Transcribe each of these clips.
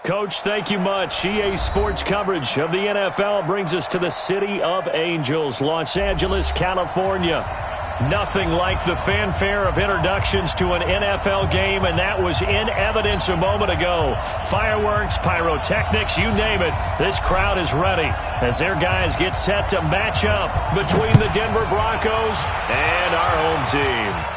Coach, thank you much. EA Sports coverage of the NFL brings us to the City of Angels, Los Angeles, California. Nothing like the fanfare of introductions to an NFL game, and that was in evidence a moment ago. Fireworks, pyrotechnics, you name it. This crowd is ready as their guys get set to match up between the Denver Broncos and our home team.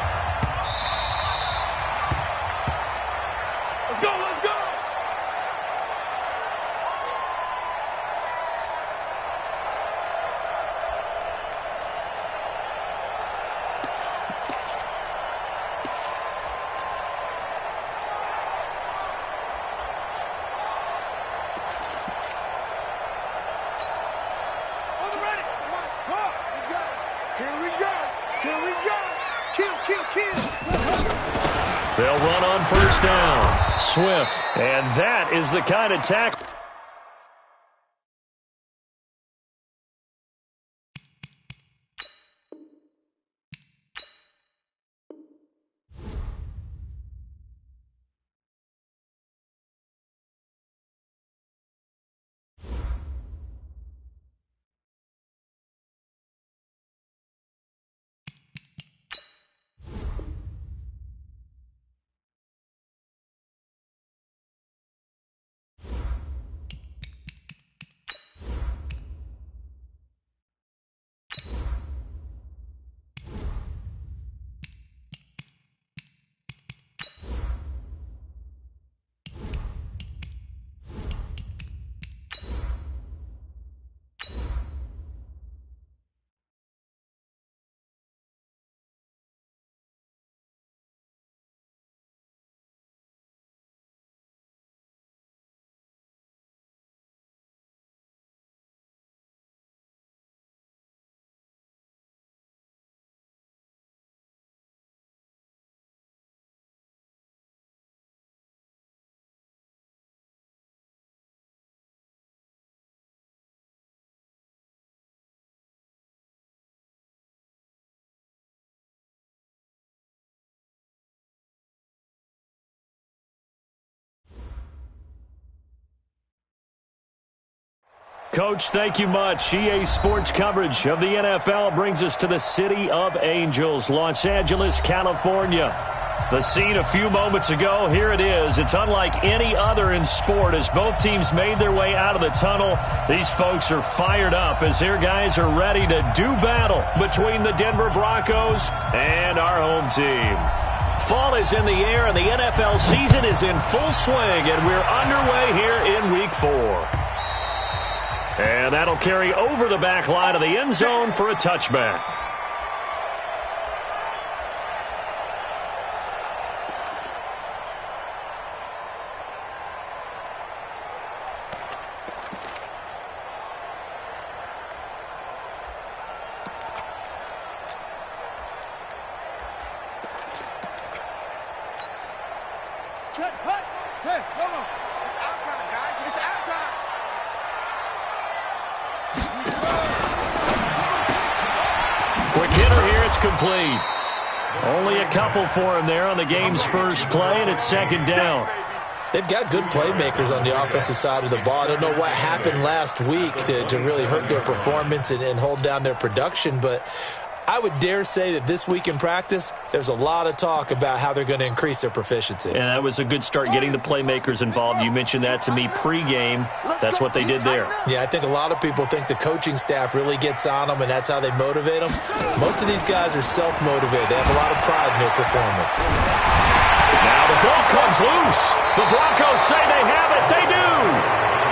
They'll run on first down. Swift. And that is the kind of tackle. Coach, thank you much. EA Sports coverage of the NFL brings us to the City of Angels, Los Angeles, California. The scene a few moments ago, here it is. It's unlike any other in sport as both teams made their way out of the tunnel. These folks are fired up as their guys are ready to do battle between the Denver Broncos and our home team. Fall is in the air and the NFL season is in full swing, and we're underway here in Week 4. And that'll carry over the back line of the end zone for a touchback. Hey, hold on. It's our time, guys. It's our time. Quick hitter here. It's complete. Only a couple for him there on the game's first play, and it's second down. They've got good playmakers on the offensive side of the ball. I don't know what happened last week to really hurt their performance and hold down their production, but I would dare say that this week in practice, there's a lot of talk about how they're going to increase their proficiency. And that was a good start getting the playmakers involved. You mentioned that to me pregame. That's what they did there. Yeah, I think a lot of people think the coaching staff really gets on them, and that's how they motivate them. Most of these guys are self-motivated. They have a lot of pride in their performance. Now the ball comes loose. The Broncos say they have it. They do.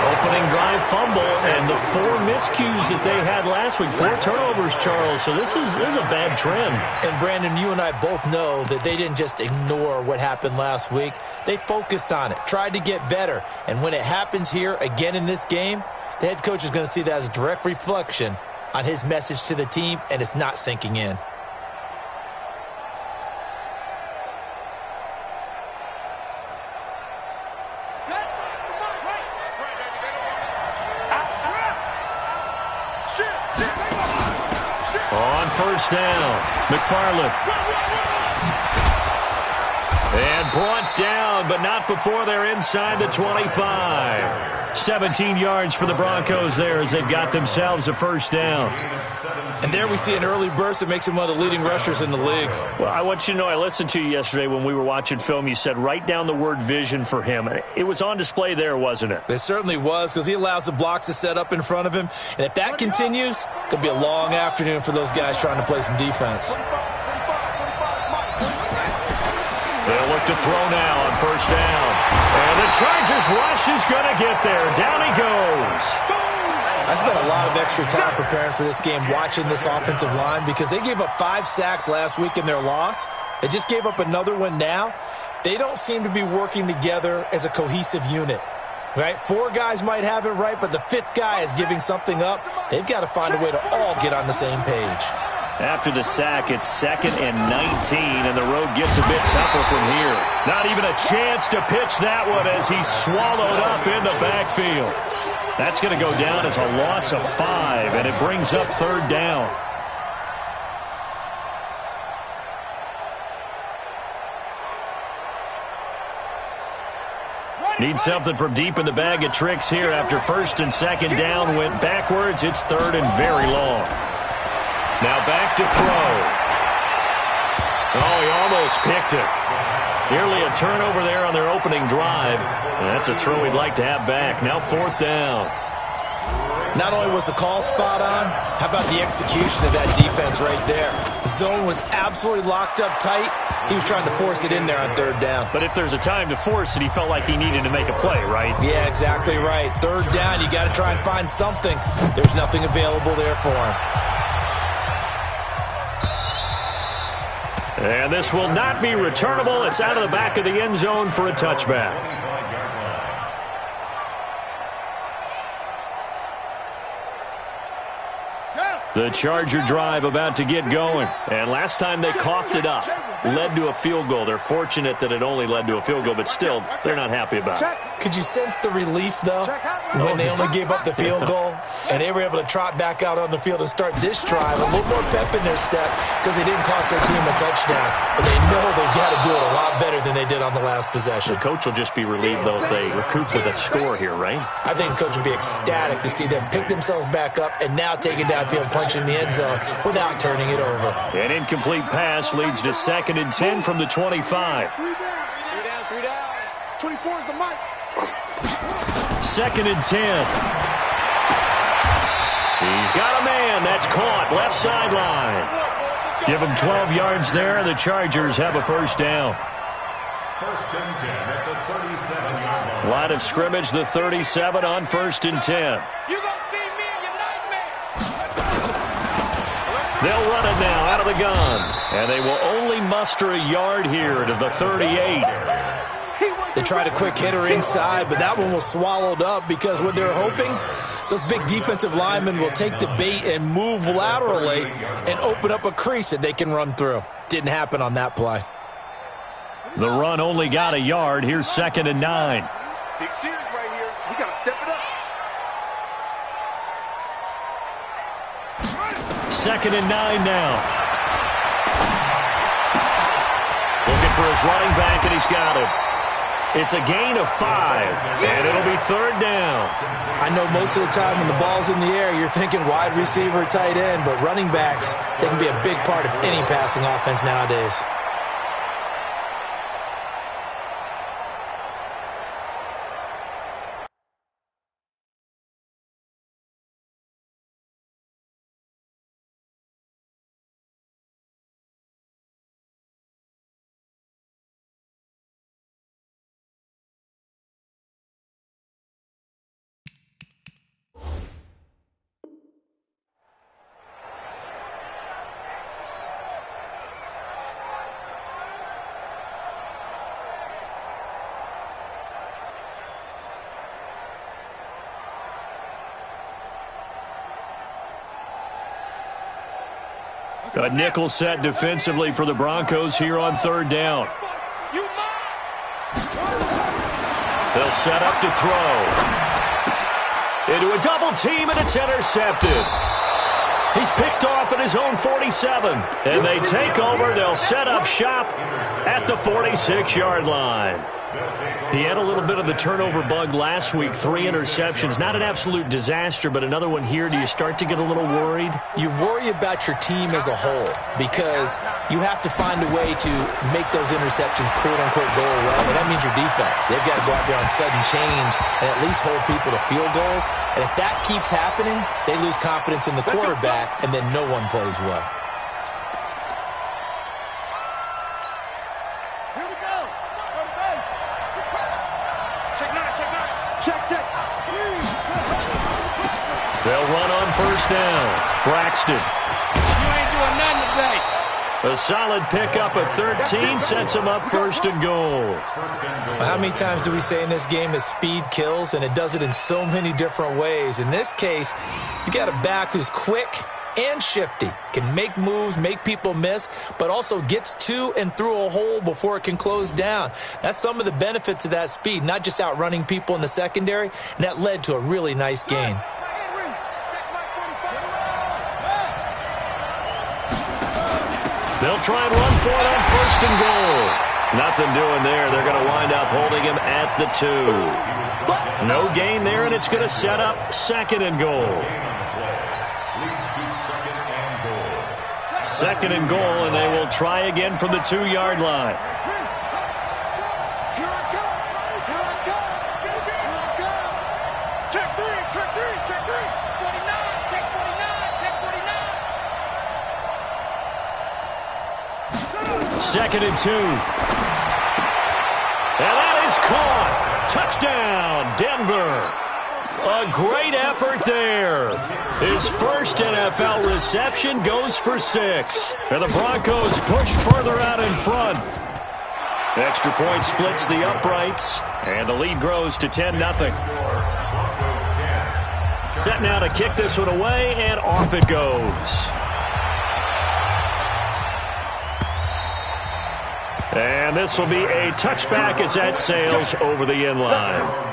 Opening drive fumble, and the 4 miscues that they had last week. 4 turnovers, Charles. So this is a bad trend. And, Brandon, you and I both know that they didn't just ignore what happened last week. They focused on it, tried to get better. And when it happens here again in this game, the head coach is going to see that as a direct reflection on his message to the team, and it's not sinking in. On first down, McFarland. And brought down, but not before they're inside the 25. 17 yards for the Broncos there as they've got themselves a first down. And there we see an early burst that makes him one of the leading rushers in the league. Well, I want you to know, I listened to you yesterday when we were watching film. You said write down the word vision for him. It was on display there, wasn't it? It certainly was, because he allows the blocks to set up in front of him. And if that continues, it could be a long afternoon for those guys trying to play some defense. They'll look to throw now on first down. And the Chargers rush is going to get there. Down he goes. I spent a lot of extra time preparing for this game, watching this offensive line, because they gave up 5 sacks last week in their loss. They just gave up another one now. They don't seem to be working together as a cohesive unit. Right? 4 guys might have it right, but the 5th guy is giving something up. They've got to find a way to all get on the same page. After the sack, it's 2nd and 19, and the road gets a bit tougher from here. Not even a chance to pitch that one as he's swallowed up in the backfield. That's going to go down as a loss of 5, and it brings up 3rd down. Need something from deep in the bag of tricks here after 1st and 2nd down went backwards. It's 3rd and very long. Now back to throw. Oh, he almost picked it. Nearly a turnover there on their opening drive. And that's a throw he'd like to have back. Now 4th down. Not only was the call spot on, how about the execution of that defense right there? The zone was absolutely locked up tight. He was trying to force it in there on 3rd down. But if there's a time to force it, he felt like he needed to make a play, right? Yeah, exactly right. 3rd down, you got to try and find something. There's nothing available there for him. And this will not be returnable. It's out of the back of the end zone for a touchback. The Charger drive about to get going. And last time they coughed it up, led to a field goal. They're fortunate that it only led to a field goal, but still, they're not happy about it. Could you sense the relief, though, when they only gave up the field goal and they were able to trot back out on the field and start this drive, a little more pep in their step because they didn't cost their team a touchdown. But they know they've got to do it a lot better than they did on the last possession. The coach will just be relieved, though, if they recoup with a score here, right? I think the coach will be ecstatic to see them pick themselves back up and now take it downfield, punch in the end zone without turning it over. An incomplete pass leads to 2nd and 10 from the 25. 3 down. 24 is the mic. 2nd and 10. He's got a man. That's caught. Left sideline. Give him 12 yards there. The Chargers have a first down. 1st and 10 at the 37-yard line. Line of scrimmage, the 37 on 1st and 10. You gonna see me in your nightmare. They'll run it now out of the gun. And they will only muster a yard here to the 38. They tried a quick hitter inside, but that one was swallowed up because what they're hoping, those big defensive linemen will take the bait and move laterally and open up a crease that they can run through. Didn't happen on that play. The run only got a yard. Here's 2nd and 9. Big series right here. We got to step it up. 2nd and 9 now. Looking for his running back, and he's got it. It's a gain of 5, and it'll be 3rd down. I know most of the time when the ball's in the air, you're thinking wide receiver, tight end, but running backs, they can be a big part of any passing offense nowadays. A nickel set defensively for the Broncos here on 3rd down. They'll set up to throw. Into a double team, and it's intercepted. He's picked off at his own 47. And they take over. They'll set up shop at the 46-yard line. He had a little bit of the turnover bug last week, 3 interceptions. Not an absolute disaster, but another one here. Do you start to get a little worried? You worry about your team as a whole because you have to find a way to make those interceptions, quote-unquote, go away, and that means your defense. They've got to go out there on sudden change and at least hold people to field goals. And if that keeps happening, they lose confidence in the quarterback, and then no one plays well. They'll run on first down. Braxton. You ain't doing nothing today. A solid pickup of 13 sets him up first and goal. How many times do we say in this game that speed kills, and it does it in so many different ways? In this case, you got a back who's quick and shifty, can make moves, make people miss, but also gets to and through a hole before it can close down. That's some of the benefits of that speed, not just outrunning people in the secondary, and that led to a really nice gain. They'll try and run for it on first and goal. Nothing doing there. They're going to wind up holding him at the 2. No gain there, and it's going to set up second and goal. Second and goal, and they will try again from the 2-yard line. Check three, check 49, check 49, check 49. Second and 2. And that is caught. Touchdown, Denver. A great effort there. His first NFL reception goes for 6. And the Broncos push further out in front. Extra point splits the uprights, and the lead grows to 10-0. Set now to kick this one away, and off it goes. And this will be a touchback as that sails over the end line.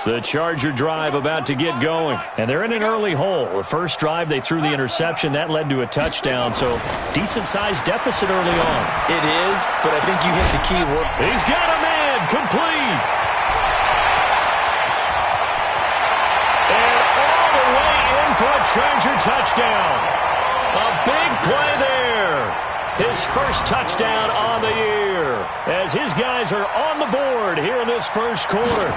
The Charger drive about to get going, and they're in an early hole. The first drive, they threw the interception. That led to a touchdown, so decent-sized deficit early on. It is, but I think you hit the key word. He's got a man, complete. And all the way in for a Charger touchdown. A big play there. His first touchdown on the year, as his guys are on the board here in this first quarter.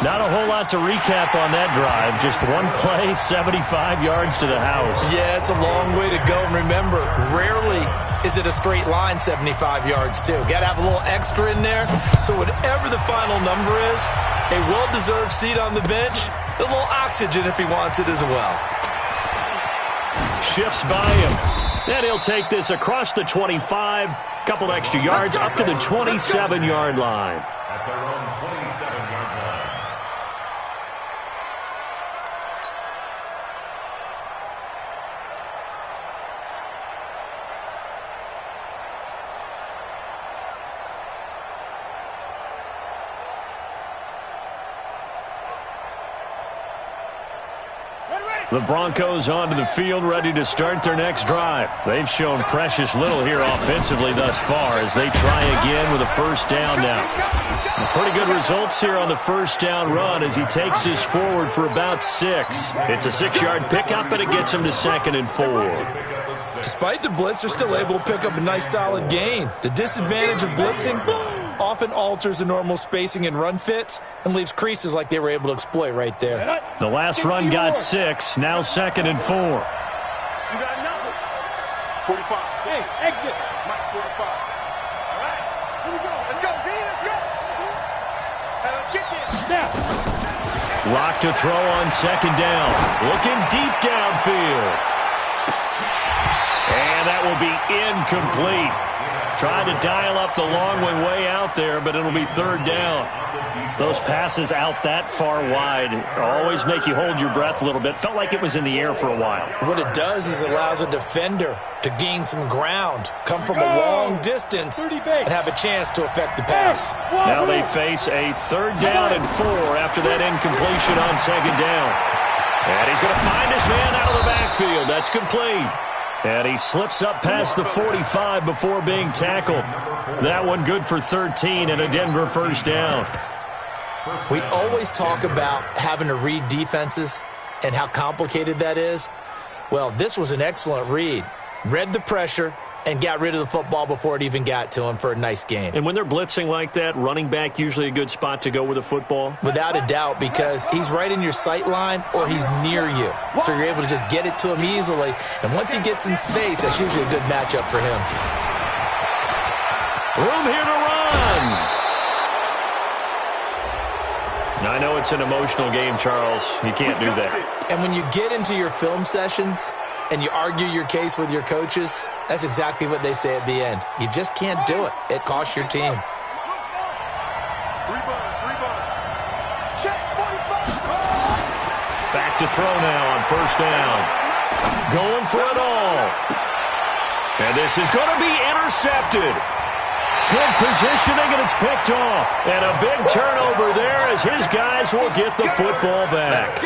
Not a whole lot to recap on that drive. Just one play, 75 yards to the house. Yeah, it's a long way to go. And remember, rarely is it a straight line 75 yards, too. Got to have a little extra in there. So whatever the final number is, a well-deserved seat on the bench, a little oxygen if he wants it as well. Shifts by him. Then he'll take this across the 25, couple extra yards, up to the 27-yard line. At their own 27-yard line. The Broncos onto the field, ready to start their next drive. They've shown precious little here offensively thus far as they try again with a first down now. Pretty good results here on the first down run as he takes this forward for about 6. It's a 6-yard pickup, and it gets him to 2nd and 4. Despite the blitz, they're still able to pick up a nice solid gain. The disadvantage of blitzing often alters the normal spacing and run fits and leaves creases like they were able to exploit right there. The last run got 6, now 2nd and 4. You got nothing. 45. Hey, exit. Mike, 45. All right. Here we go. Let's go, D. Let's go. Hey, let's get this. Now. Lock to throw on 2nd down. Looking deep downfield. And that will be incomplete. Trying to dial up the long way out there, but it'll be third down. Those passes out that far wide always make you hold your breath a little bit. Felt like it was in the air for a while. What it does is it allows a defender to gain some ground, come from a long distance, and have a chance to affect the pass. Now they face a third down and 4 after that incompletion on second down. And he's going to find his man out of the backfield. That's complete. And he slips up past the 45 before being tackled. That one good for 13 and a Denver first down. We always talk about having to read defenses and how complicated that is. Well, this was an excellent read. Read the pressure and got rid of the football before it even got to him for a nice gain. And when they're blitzing like that, running back usually a good spot to go with the football? Without a doubt, because he's right in your sight line or he's near you. So you're able to just get it to him easily. And once he gets in space, that's usually a good matchup for him. Room here to run. Now, I know it's an emotional game, Charles. You can't do that. And when you get into your film sessions and you argue your case with your coaches, that's exactly what they say at the end. You just can't do it. It costs your team. Back to throw now on first down. Going for it all. And this is going to be intercepted. Good positioning, and it's picked off. And a big turnover there as his guys will get the football back.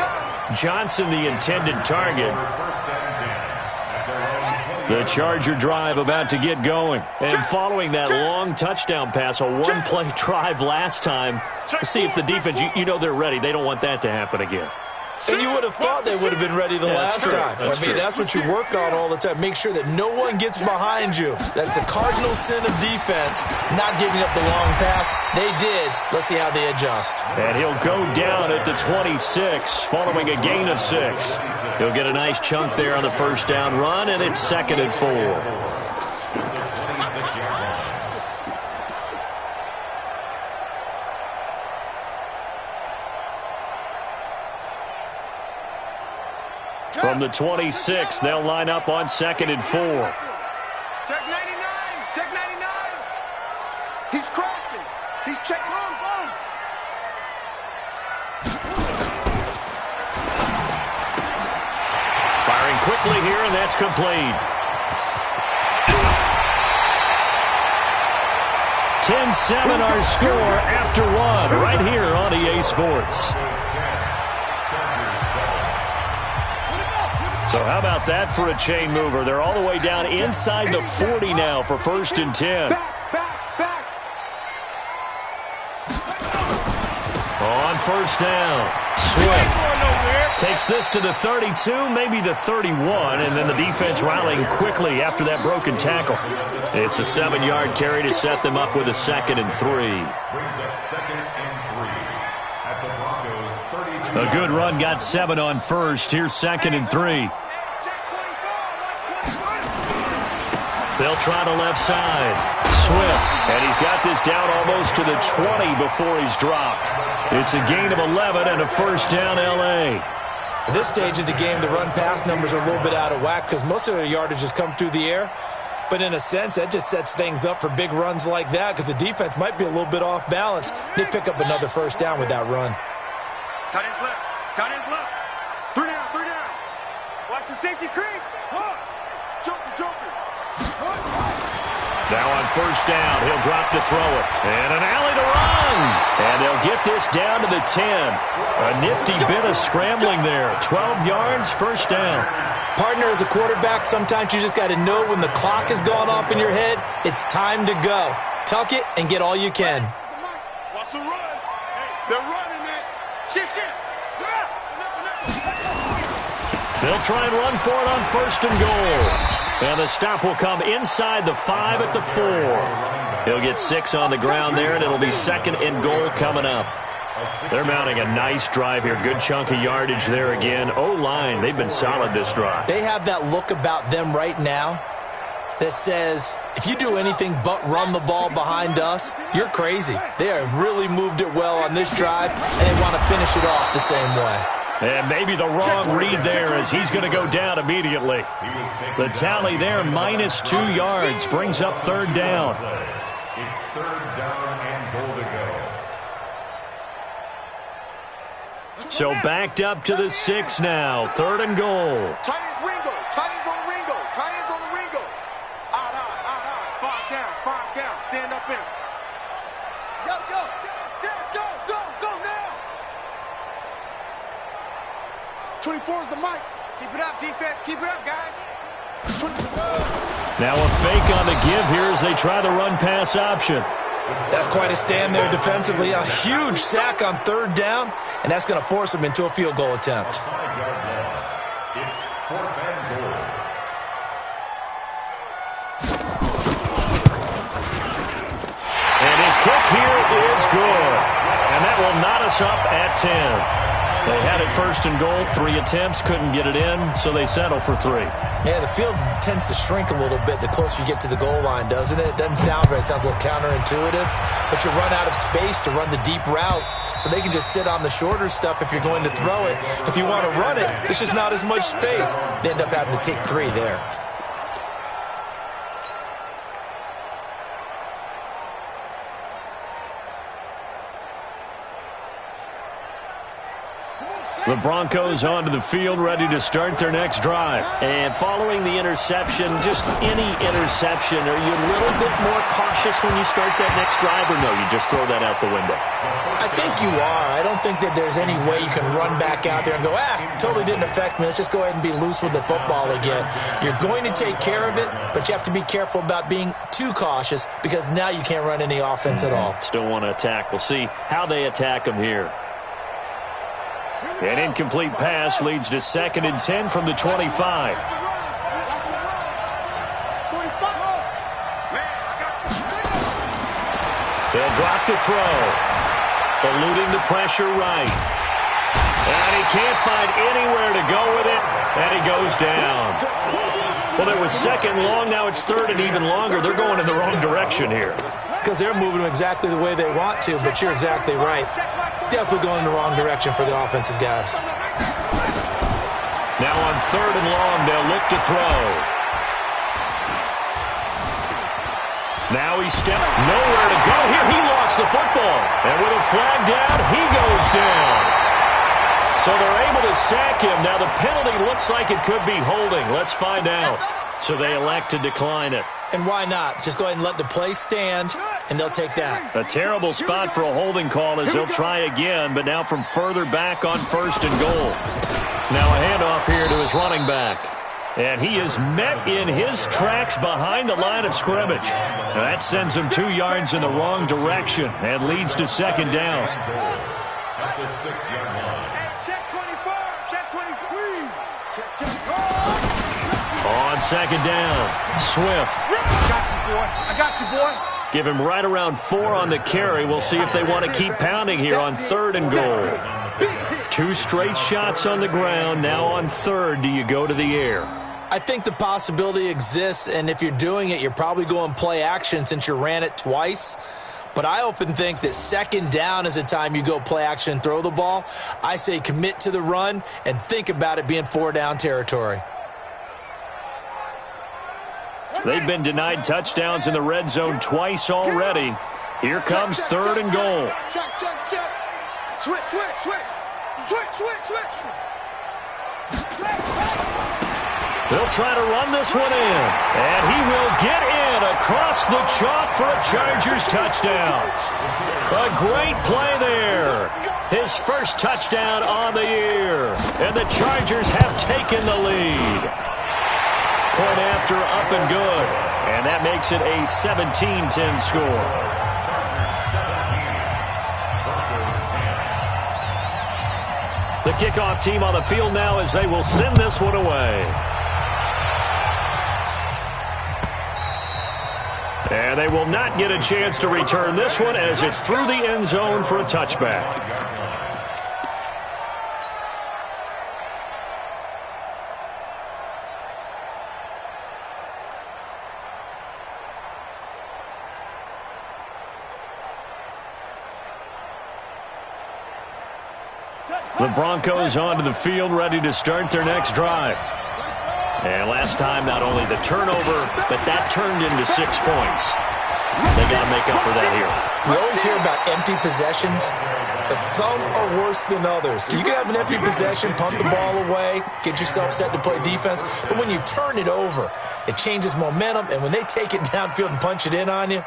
Johnson, the intended target. The Charger drive about to get going. And following that long touchdown pass, a one-play drive last time, to see if the defense, you know they're ready. They don't want that to happen again. And you would have thought they would have been ready the last time. That's what you work on all the time. Make sure that no one gets behind you. That's the cardinal sin of defense, not giving up the long pass. They did. Let's see how they adjust. And he'll go down at the 26 following a gain of 6. He'll get a nice chunk there on the first down run, and it's 2nd and 4. From the 26, they'll line up on 2nd and 4. Check 99. Check 99. He's crossing. He's check home. Firing quickly here, and that's complete. 10-7 our score after 1 right here on EA Sports. So how about that for a chain mover? They're all the way down inside the 40 now for 1st and 10. Back. On first down, Swift takes this to the 32, maybe the 31, and then the defense rallying quickly after that broken tackle. It's a 7-yard carry to set them up with a 2nd and 3. Brings up 2nd and 3 at the Broncos' 32. A good run got 7 on first. Here's 2nd and 3. They'll try to left side. Swift, and he's got this down almost to the 20 before he's dropped. It's a gain of 11 and a first down, L.A. At this stage of the game, the run-pass numbers are a little bit out of whack because most of their yardage has come through the air. But in a sense, that just sets things up for big runs like that because the defense might be a little bit off balance. They pick up another first down with that run. Cut in flip. 3 down. Watch the safety creep. Jumping. Now on first down, he'll drop to throw it. And an alley to run. And they'll get this down to the 10. A nifty bit of scrambling there. 12 yards, first down. Partner, as a quarterback, sometimes you just got to know when the clock has gone off in your head, it's time to go. Tuck it and get all you can. Watch the run. They're running it. Shift. They'll try and run for it on 1st and goal. And the stop will come inside the 5 at the 4. He'll get 6 on the ground there, and it'll be 2nd and goal coming up. They're mounting a nice drive here. Good chunk of yardage there again. O-line, they've been solid this drive. They have that look about them right now that says, if you do anything but run the ball behind us, you're crazy. They have really moved it well on this drive, and they want to finish it off the same way. And maybe the wrong read there as he's going to go down immediately. The tally there, -2 yards, brings up 3rd down. It's 3rd down and goal to go. So backed up to the 6 now, 3rd and goal. Tight ends Ringo. Tight ends on the Ringo. Tight ends on the Ringo. Out. 5 down. Stand up in. Go. Go now. 24 is the mic. Keep it up, defense. Keep it up, guys. Now a fake on the give here as they try the run-pass option. That's quite a stand there defensively. A huge sack on 3rd down, and that's going to force them into a field goal attempt. 5-yard loss. It's 4th and goal. And his kick here is good. And that will knot us up at 10. They had it 1st and goal, 3 attempts, couldn't get it in, so they settle for 3. Yeah, the field tends to shrink a little bit the closer you get to the goal line, doesn't it? It doesn't sound right. It sounds a little counterintuitive. But you run out of space to run the deep routes, so they can just sit on the shorter stuff if you're going to throw it. If you want to run it, it's just not as much space. They end up having to take 3 there. The Broncos onto the field, ready to start their next drive. And following the interception, just any interception, are you a little bit more cautious when you start that next drive, or no, you just throw that out the window? I think you are. I don't think that there's any way you can run back out there and go, totally didn't affect me. Let's just go ahead and be loose with the football again. You're going to take care of it, but you have to be careful about being too cautious because now you can't run any offense at all. Still want to attack. We'll see how they attack them here. An incomplete pass leads to 2nd and 10 from the 25. They'll drop the throw. Eluding the pressure right. And he can't find anywhere to go with it, and he goes down. Well, there was 2nd long, now it's 3rd and even longer. They're going in the wrong direction here. Because they're moving them exactly the way they want to, but you're exactly right. Definitely going in the wrong direction for the offensive guys. Now on 3rd and long, they'll look to throw. Now he's stepped nowhere to go here. He lost the football. And with a flag down, he goes down. So they're able to sack him. Now the penalty looks like it could be holding. Let's find out. So they elect to decline it. And why not? Just go ahead and let the play stand, and they'll take that. A terrible spot for a holding call as they'll try again, but now from further back on 1st and goal. Now a handoff here to his running back. And he is met in his tracks behind the line of scrimmage. Now that sends him 2 yards in the wrong direction and leads to 2nd down. At the 6-yard line. Check 24. Check 23. Check. On 2nd down, Swift. I got you, boy. Give him right around 4 on the carry. We'll see if they want to keep pounding here on 3rd and goal. 2 straight shots on the ground. Now on 3rd, do you go to the air? I think the possibility exists, and if you're doing it, you're probably going play action since you ran it twice. But I often think that 2nd down is a time you go play action and throw the ball. I say commit to the run and think about it being 4 down territory. They've been denied touchdowns in the red zone twice already. Here comes 3rd and goal. Check. Switch. They'll try to run this one in. And he will get in across the chalk for a Chargers touchdown. A great play there. His first touchdown on the year. And the Chargers have taken the lead. Point after, up and good. And that makes it a 17-10 score. The kickoff team on the field now as they will send this one away. And they will not get a chance to return this one as it's through the end zone for a touchback. The Broncos onto the field, ready to start their next drive. And last time, not only the turnover, but that turned into 6 points. They got to make up for that here. We always hear about empty possessions, but some are worse than others. You can have an empty possession, punt the ball away, get yourself set to play defense, but when you turn it over, it changes momentum, and when they take it downfield and punch it in on you,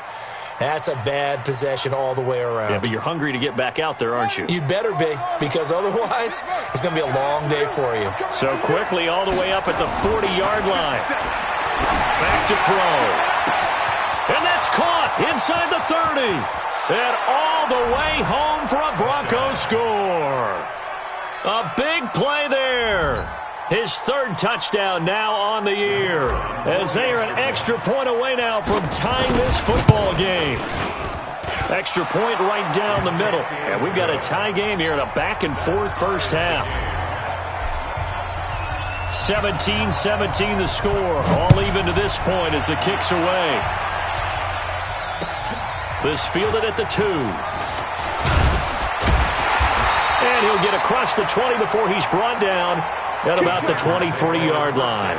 that's a bad possession all the way around. Yeah, but you're hungry to get back out there, aren't you? You better be, because otherwise, it's going to be a long day for you. So quickly all the way up at the 40-yard line. Back to throw. And that's caught inside the 30. And all the way home for a Broncos score. A big play there. His third touchdown now on the year, as they are an extra point away now from tying this football game. Extra point right down the middle. And we've got a tie game here in a back-and-forth first half. 17-17 the score. All even to this point as the kick's away. This fielded at the 2. And he'll get across the 20 before he's brought down at about the 23-yard line.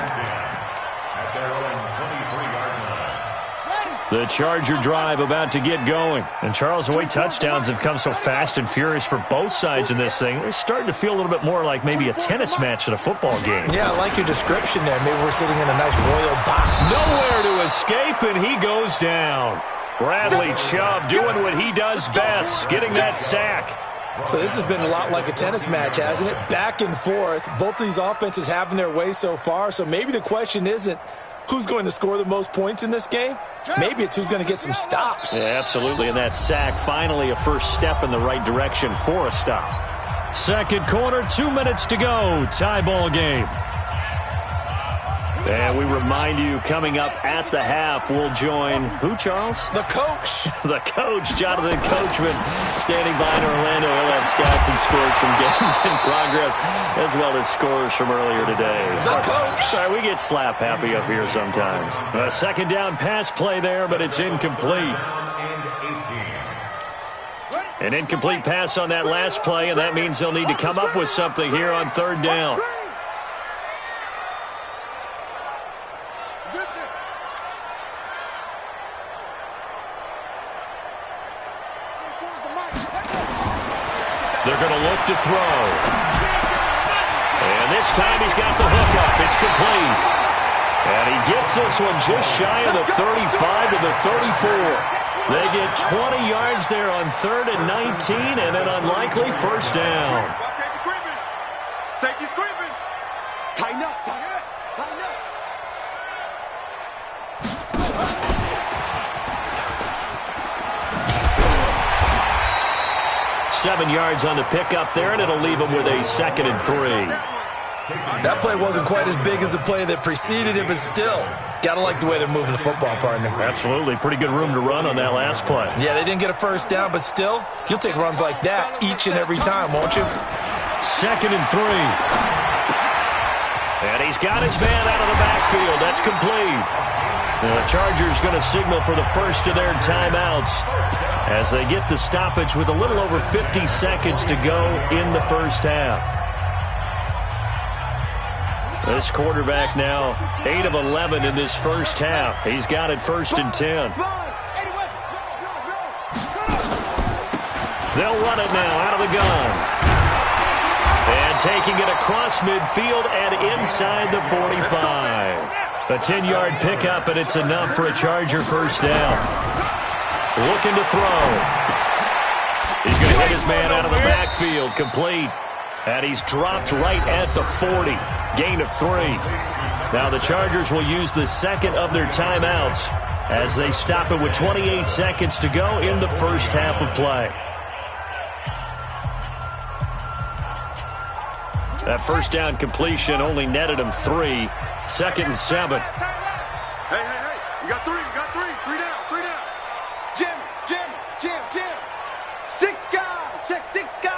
The Charger drive about to get going. And Charles, the way touchdowns have come so fast and furious for both sides in this thing, it's starting to feel a little bit more like maybe a tennis match at a football game. Yeah, I like your description there. Maybe we're sitting in a nice royal box. Nowhere to escape, and he goes down. Bradley Chubb doing what he does best, getting that sack. So this has been a lot like a tennis match, hasn't it? Back and forth. Both of these offenses having their way so far. So maybe the question isn't who's going to score the most points in this game. Maybe it's who's going to get some stops. Yeah, absolutely. And that sack, finally a first step in the right direction for a stop. Second quarter, 2 minutes to go. Tie ball game. And we remind you, coming up at the half, we'll join who, Charles? The coach. The coach, Jonathan Coachman, standing by in Orlando. He'll have stats and scores from games in progress, as well as scores from earlier today. The coach. Sorry, we get slap happy up here sometimes. A second down pass play there, but it's incomplete. An incomplete pass on that last play, and that means they'll need to come up with something here on third down. They're going to look to throw. And this time he's got the hook up. It's complete. And he gets this one just shy of the 35 to the 34. They get 20 yards there on 3rd and 19 and an unlikely first down. Safety's creeping. Tighten up, tighten up, tighten up. 7 yards on the pickup there, and it'll leave them with a 2nd and 3. That play wasn't quite as big as the play that preceded it, but still, got to like the way they're moving the football, partner. Absolutely. Pretty good room to run on that last play. Yeah, they didn't get a first down, but still, you'll take runs like that each and every time, won't you? 2nd and 3. And he's got his man out of the backfield. That's complete. And the Chargers going to signal for the first of their timeouts as they get the stoppage with a little over 50 seconds to go in the first half. This quarterback now 8 of 11 in this first half. He's got it 1st and 10. They'll run it now out of the gun. And taking it across midfield and inside the 45. A 10-yard pickup, and it's enough for a Charger first down. Looking to throw. He's going to hit his man out of the backfield. Complete. And he's dropped right at the 40. Gain of 3. Now the Chargers will use the second of their timeouts as they stop it with 28 seconds to go in the first half of play. That first down completion only netted him 3. 2nd and 7. Hey, you got 3, you got 3. 3 down, 3 down. Jam. 6 guys, check 6 guys.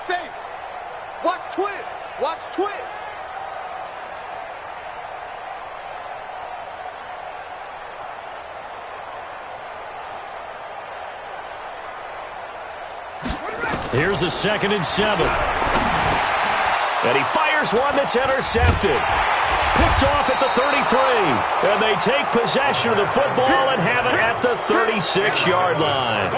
Safe. Watch twist. Here's a 2nd and 7. And he fires one that's intercepted. Picked off at the 33. And they take possession of the football and have it at the 36-yard line.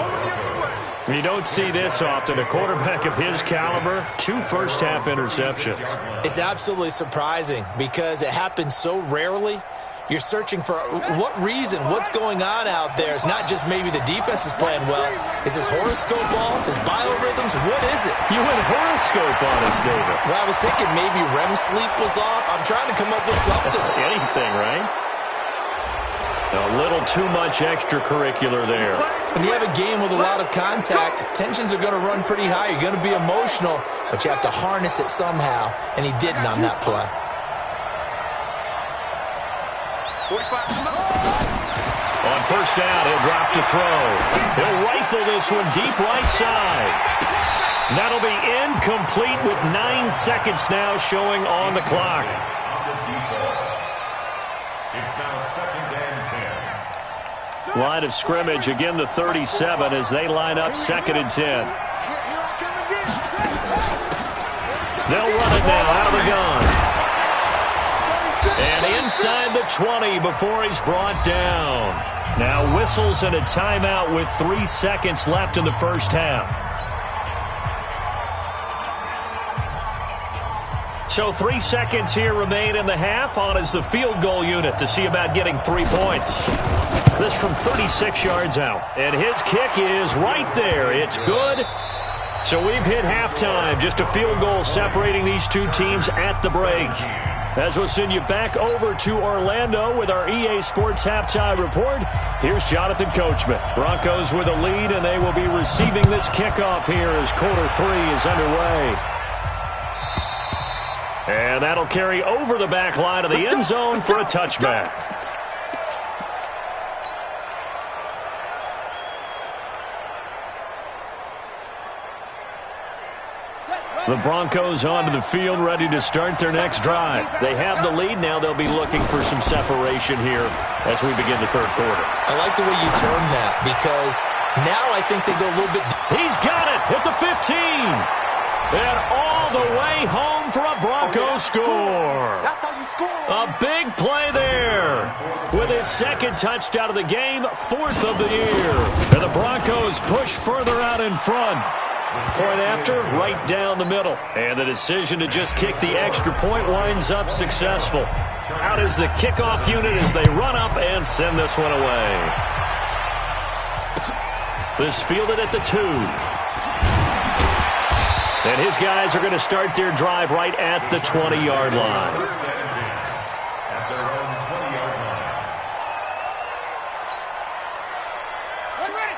You don't see this often. A quarterback of his caliber, 2 first-half interceptions. It's absolutely surprising because it happens so rarely. You're searching for what reason, what's going on out there. It's not just maybe the defense is playing well. Is his horoscope off? His biorhythms? What is it? You went horoscope on us, David. Well, I was thinking maybe REM sleep was off. I'm trying to come up with something. Anything, right? A little too much extracurricular there. When you have a game with a lot of contact, tensions are going to run pretty high. You're going to be emotional, but you have to harness it somehow, and he didn't on that play. On first down, he'll drop to throw. He'll rifle this one deep right side. That'll be incomplete with 9 seconds now showing on the clock. It's now 2nd and 10. Line of scrimmage, again the 37 as they line up 2nd and 10. They'll run it now out of the gun. And inside the 20 before he's brought down. Now whistles and a timeout with 3 seconds left in the first half. So 3 seconds here remain in the half. On is the field goal unit to see about getting 3 points. This from 36 yards out. And his kick is right there. It's good. So we've hit halftime. Just a field goal separating these two teams at the break. As we'll send you back over to Orlando with our EA Sports Halftime Report, here's Jonathan Coachman. Broncos with a lead, and they will be receiving this kickoff here as quarter 3 is underway. And that'll carry over the back line of the end zone for a touchback. The Broncos onto the field, ready to start their next drive. They have the lead. Now they'll be looking for some separation here as we begin the third quarter. I like the way you term that because now I think they go a little bit. He's got it at the 15. And all the way home for a Broncos score. That's how you score. A big play there. With his 2nd touchdown of the game, 4th of the year. And the Broncos push further out in front. Point after, right down the middle. And the decision to just kick the extra point winds up successful. Out is the kickoff unit as they run up and send this one away. This fielded at the 2. And his guys are going to start their drive right at the 20-yard line.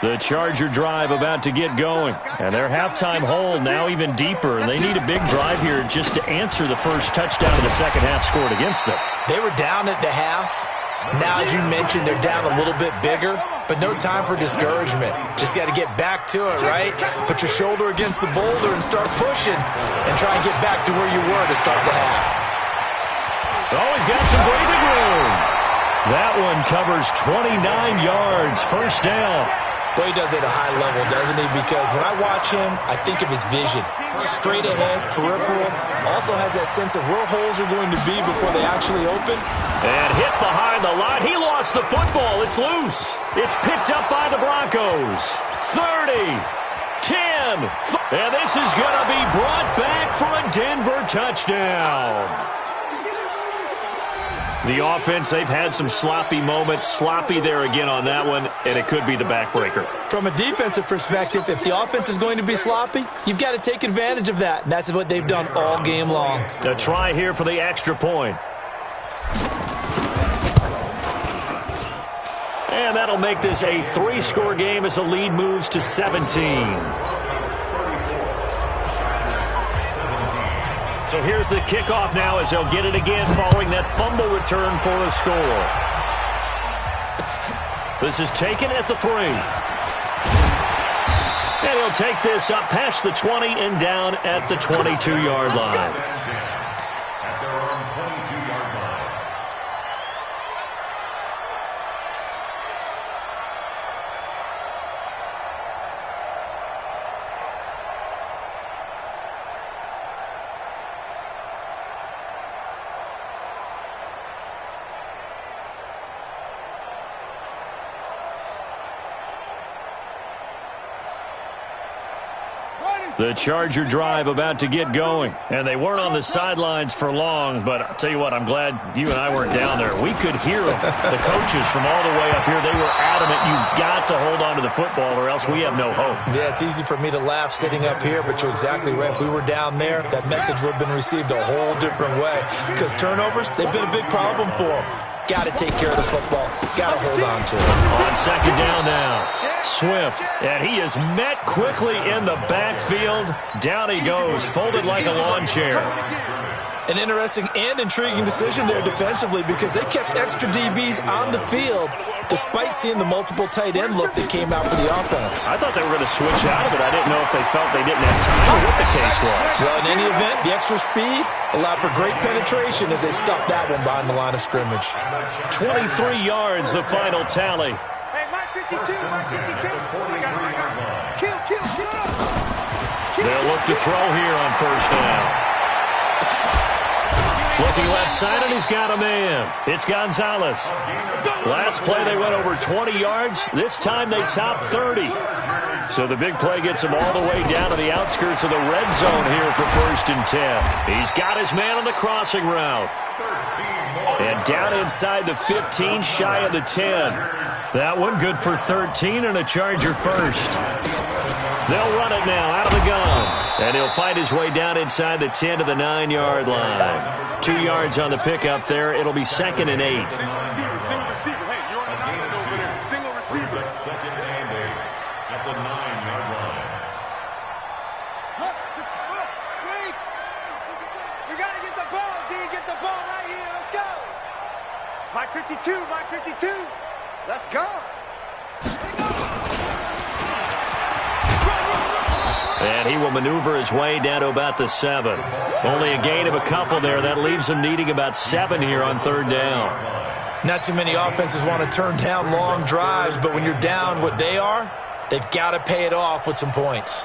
The Charger drive about to get going. And their halftime hole now even deeper. And they need a big drive here just to answer the first touchdown of the second half scored against them. They were down at the half. Now, as you mentioned, they're down a little bit bigger, but no time for discouragement. Just got to get back to it, right? Put your shoulder against the boulder and start pushing and try and get back to where you were to start the half. Oh, he's got some breathing room. That one covers 29 yards. First down. Boy, he does it at a high level, doesn't he? Because when I watch him, I think of his vision. Straight ahead, peripheral. Also has that sense of where holes are going to be before they actually open. And hit behind the line. He lost the football. It's loose. It's picked up by the Broncos. 30, 10. And this is going to be brought back for a Denver touchdown. The offense, they've had some sloppy moments. Sloppy there again on that one, and it could be the backbreaker. From a defensive perspective, if the offense is going to be sloppy, you've got to take advantage of that, and that's what they've done all game long. A try here for the extra point. And that'll make this a 3-score game as the lead moves to 17. So here's the kickoff now as they'll get it again following that fumble return for a score. This is taken at the 3. And he'll take this up past the 20 and down at the 22-yard line. The Charger drive about to get going. And they weren't on the sidelines for long, but I'll tell you what, I'm glad you and I weren't down there. We could hear them. The coaches from all the way up here, they were adamant, you've got to hold on to the football or else we have no hope. Yeah, it's easy for me to laugh sitting up here, but you're exactly right. If we were down there, that message would have been received a whole different way. Because turnovers, they've been a big problem for them. Got to take care of the football. Got to hold on to it. On second down now, Swift. And he is met quickly in the backfield. Down he goes, folded like a lawn chair. An interesting and intriguing decision there defensively because they kept extra DBs on the field despite seeing the multiple tight end look that came out for the offense. I thought they were going to switch out of it. I didn't know if they felt they didn't have time or what the case was. Well, in any event, the extra speed allowed for great penetration as they stuffed that one behind the line of scrimmage. 23 yards, the final tally. Hey, Mike 52, Mike 52. Kill. They'll look to throw here on first down. Looking left side, and he's got a man. It's Gonzalez. Last play, they went over 20 yards. This time, they topped 30. So the big play gets him all the way down to the outskirts of the red zone here for first and 10. He's got his man on the crossing route. And down inside the 15, shy of the 10. That one good for 13 and a Charger first. They'll run it now out of the gun. And he'll find his way down inside the 10 to the 9-yard line. 2 yards on the pickup there. It'll be second and 8. Single receiver. Hey, you're on an island over there. Single receiver. Second and 8 at the 9-yard line. We got to get the ball, D. Get the ball right here. Let's go. Mike 52. Let's go. And he will maneuver his way down to about the 7. Only a gain of a couple there. That leaves him needing about 7 here on third down. Not too many offenses want to turn down long drives, but when you're down what they are, they've got to pay it off with some points.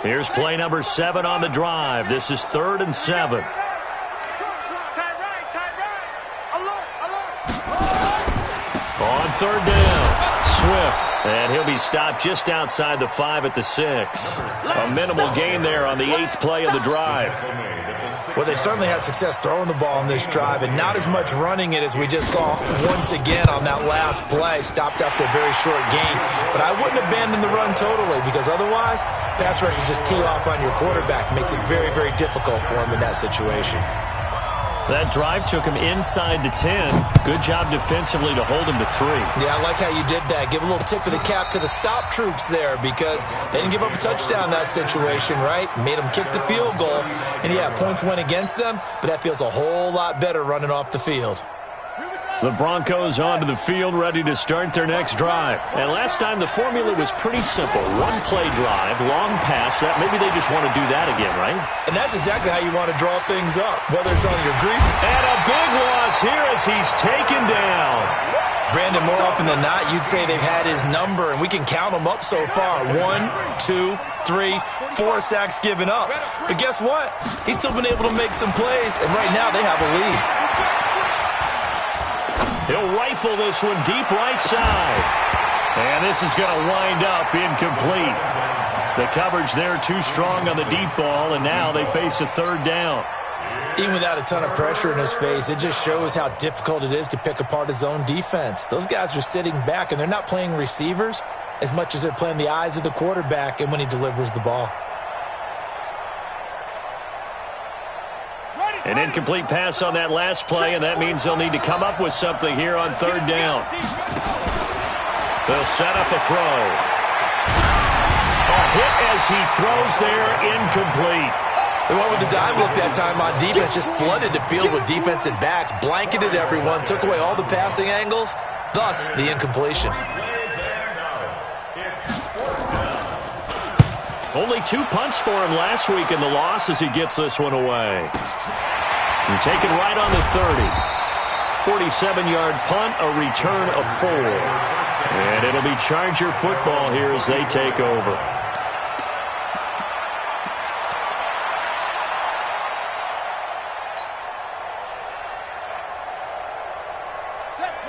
Here's play number 7 on the drive. This is 3rd and 7. On third down, Swift, and he'll be stopped just outside the 5 at the 6. A minimal gain there on the 8th play of the drive. Well, they certainly had success throwing the ball on this drive and not as much running it as we just saw once again on that last play. Stopped after a very short gain. But I wouldn't abandon the run totally because otherwise, pass rushers just tee off on your quarterback. Makes it very, very difficult for him in that situation. That drive took him inside the 10. Good job defensively to hold him to 3. Yeah, I like how you did that. Give a little tip of the cap to the stop troops there because they didn't give up a touchdown in that situation, right? Made them kick the field goal. And, yeah, points went against them, but that feels a whole lot better running off the field. The Broncos onto the field, ready to start their next drive. And last time, the formula was pretty simple. One-play drive, long pass. Maybe they just want to do that again, right? And that's exactly how you want to draw things up, whether it's on your grease. And a big loss here as he's taken down. Brandon, more often than not, you'd say they've had his number, and we can count them up so far. 1, 2, 3, 4 sacks given up. But guess what? He's still been able to make some plays, and right now they have a lead. He'll rifle this one deep right side. And this is going to wind up incomplete. The coverage there too strong on the deep ball, and now they face a third down. Even without a ton of pressure in his face, it just shows how difficult it is to pick apart his own defense. Those guys are sitting back, and they're not playing receivers as much as they're playing the eyes of the quarterback and when he delivers the ball. An incomplete pass on that last play, and that means they'll need to come up with something here on third down. They'll set up a throw. A hit as he throws there, incomplete. They went with the dime look that time on defense, just flooded the field with defensive backs, blanketed everyone, took away all the passing angles, thus the incompletion. Only 2 punts for him last week in the loss as he gets this one away. And taken right on the 30. 47-yard punt, a return of 4. And it'll be Charger football here as they take over.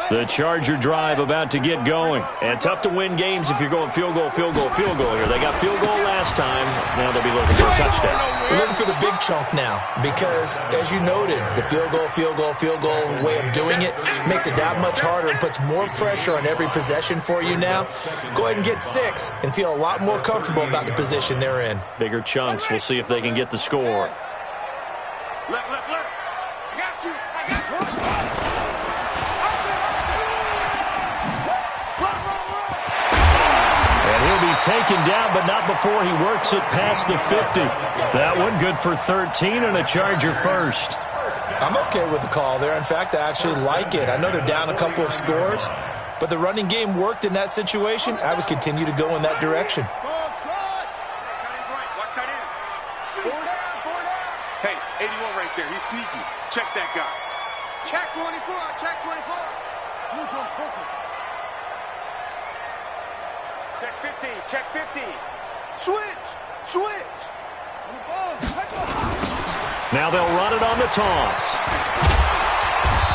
The Charger drive about to get going. And tough to win games if you're going field goal, field goal, field goal here. They got field goal last time. Now they'll be looking for a touchdown. We're looking for the big chunk now because, as you noted, the field goal, field goal, field goal way of doing it makes it that much harder and puts more pressure on every possession for you now. Go ahead and get 6 and feel a lot more comfortable about the position they're in. Bigger chunks. We'll see if they can get the score. Look. I got you. And he'll be taken down, but not before he works it past the 50. That one good for 13 and a Charger first. I'm okay with the call there. In fact, I actually like it. I know they're down a couple of scores, but the running game worked in that situation. I would continue to go in that direction. Hey, 81 right there. He's sneaky. Check that guy. Check 24. Check 24. Check 50. Check 50. Switch. Now they'll run it on the toss.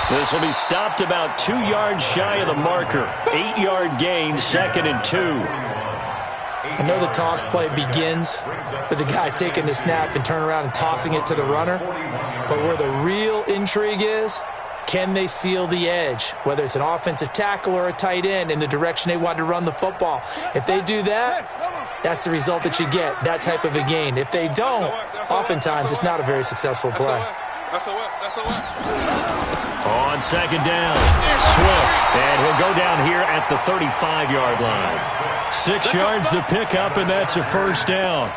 This will be stopped about 2 yards shy of the marker. 8-yard gain, 2nd and 2. I know the toss play begins with the guy taking the snap and turning around and tossing it to the runner. But where the real intrigue is, can they seal the edge, whether it's an offensive tackle or a tight end, in the direction they want to run the football? If they do that, that's the result that you get, that type of a gain. If they don't, oftentimes it's not a very successful play. On 2nd down, Swift, and he'll go down here at the 35-yard line. 6 yards the pickup, and that's a first down.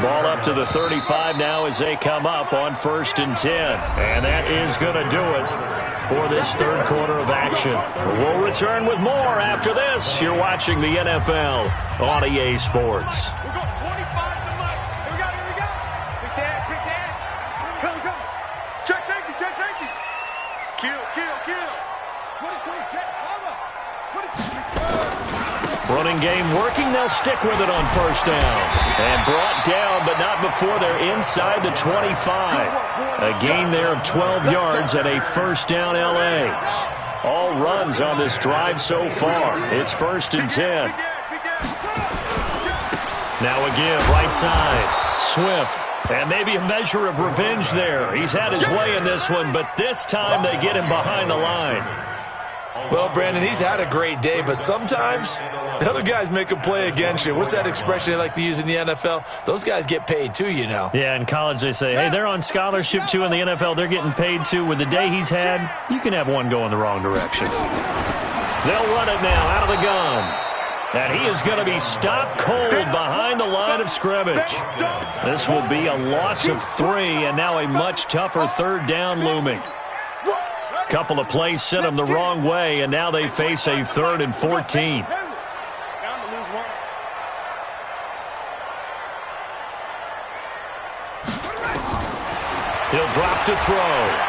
Ball up to the 35 now as they come up on 1st and 10. And that is going to do it for this third quarter of action. We'll return with more after this. You're watching the NFL on EA Sports. We're going 25 to Mike. Here we go. Quick dash. Come. Check safety. Kill. 22, check, cover. 22. Running game working. They'll stick with it on 1st down. And brought down, but not before they're inside the 25. A gain there of 12 yards and a 1st down LA. All runs on this drive so far. It's 1st and 10. Now again, right side. Swift. And maybe a measure of revenge there. He's had his way in this one, but this time they get him behind the line. Well, Brandon, he's had a great day, but sometimes the other guys make a play against you. What's that expression they like to use in the NFL? Those guys get paid too, you know. Yeah, in college they say, hey, they're on scholarship too. In the NFL, they're getting paid too. With the day he's had, you can have one go in the wrong direction. They'll run it now out of the gun. And he is going to be stopped cold behind the line of scrimmage. This will be a loss of 3, and now a much tougher 3rd down looming. Couple of plays sent them the wrong way, and now they face a 3rd and 14. He'll drop to throw.